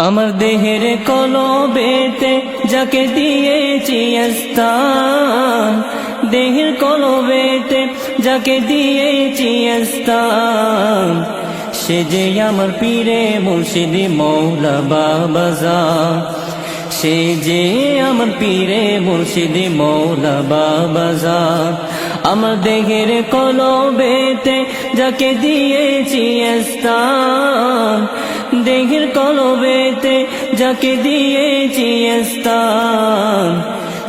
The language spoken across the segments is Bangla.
আমার দেহের কলবেতে যাকে দিয়েছি স্থান, দেহের কলবেতে যাকে দিয়েছি স্থান, সে যে আমার পীরে মুর্শিদি মৌলা বাবাজান, সে যে আমার পীরে মুর্শিদি মৌলা বাবাজান। আমার দেহের কলবেতে যাকে দিয়েছি স্থান, দেহের কলবেতে যাকে দিয়েছি স্থান,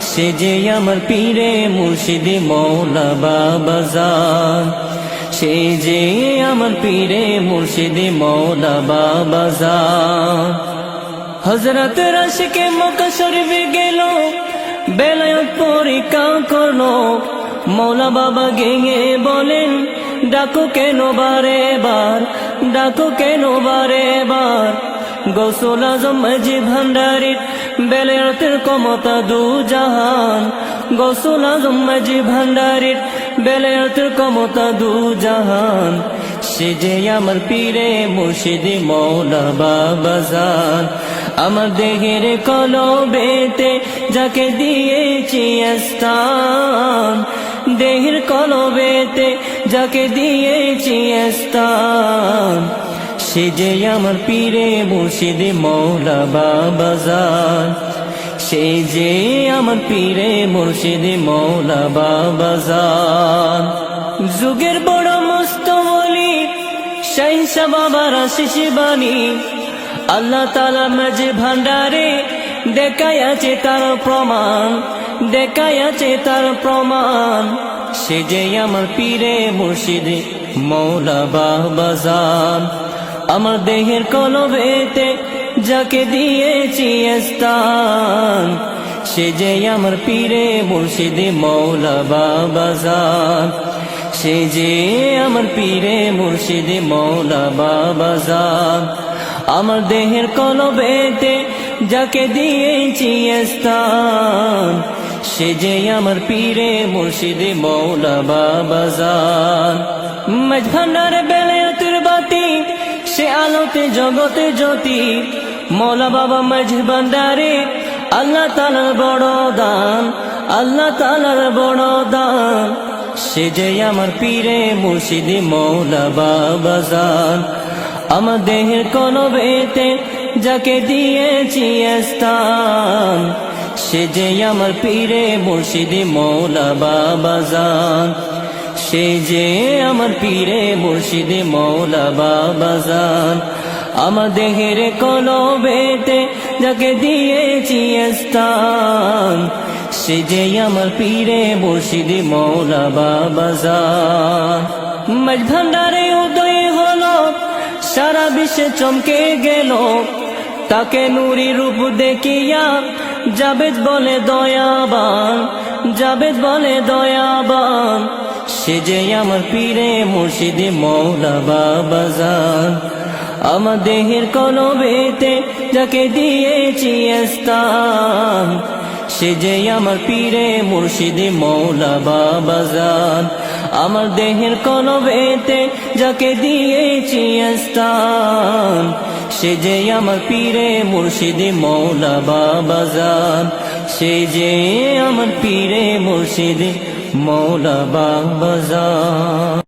সে যে আমার পীরে মুর্শিদি মৌলা বাবাজান, সে যে আমার পীরে মুর্শিদি মৌলা বাবাজান। হযরত আশিকে মক্কা শরীফে গেল, বেলায়েত পরীক্ষা করলো, মৌলা বাবা গেয়ে বলেন ডাকো কেন বারে বার, ডাকো কেন বারে বার। গৌসুল আজম মাঝি ভান্ডারীর বেলায়েতের ক্ষমতা দু জাহান, গৌসুল আজম মাঝি ভান্ডারীর বেলায়েতের ক্ষমতা দু জাহান, সে যে আমার পীরে মুর্শিদি মৌলা বাবাজান। আমার দেহের কলবেতে যাকে দিয়েছি স্থান, দেহের কলবেতে যাকে দিয়েছি স্থান, সে যে আমার পীরে মুর্শিদি মৌলা বাবাজান, সে যে আমার পীরে মুর্শিদি মৌলা বাবাজান। যুগের বড় মস্ত ওলি শাহিনশাহ বাবার আশিস বাণী, আল্লাহ তাআলা মাঝে ভান্ডারে দেখাইয়াছে তার প্রমাণ, দেখাইয়াছে তার প্রমাণ, সে যে আমার পীরে মুর্শিদি মৌলা বাবাজান। আমার দেহের কলবেতে যাকে দিয়েছি স্থান, সে যে আমার পীরে মুর্শিদি মৌলা বাবাজান, সে যে আমার পীরে মুর্শিদি মৌলা বাবাজান। আমার দেহের কলবেতে যাকে দিয়েছি স্থান, সে যে আমার পীরে মুর্শিদি মৌলা বাবাজান। মাঝ ভান্ডার বেলায়েতের বাতি, সে আলোতে জগতে জ্যোতি, মৌলা বাবা মাঝ ভান্ডারে আল্লাহ তাআলার বড় দান, আল্লাহ তাআলার বড় দান, সে যে আমার পীরে মুর্শিদি মৌলা বাবাজান। আমার দেহের কলবেতে যাকে দিয়েছি স্থান, সে যে আমার পীরে মুর্শিদি মৌলা বাবাজান, সে যে আমার পীরে মুর্শিদি মৌলা বাবাজান। আমার দেহের কলবেতে যাকে দিয়েছি স্থান, সে যে আমার পীরে মুর্শিদি মৌলা বাবাজান। মাঝ ভান্ডারে উদয় হলো, সারা বিশ্বে চমকে গেল, তাকে নূরি রূপ দেখিয়া জাবেদ বলে দয়াবান, জাবেদ বলে দয়াবান, সে যে আমার পীরে মুর্শিদি মৌলা বাবাজান। আমার দেহের কলবেতে যাকে দিয়েছি স্থান, সে যে আমার পীরে মুর্শিদি মৌলা বাবাজান। আমার দেহের কলবেতে যাকে দিয়েছি স্থান, সে যে আমার পীরে মুর্শিদি মৌলা বাবাজান, সে যে আমার পীরে মুর্শিদি মৌলা বাবাজান।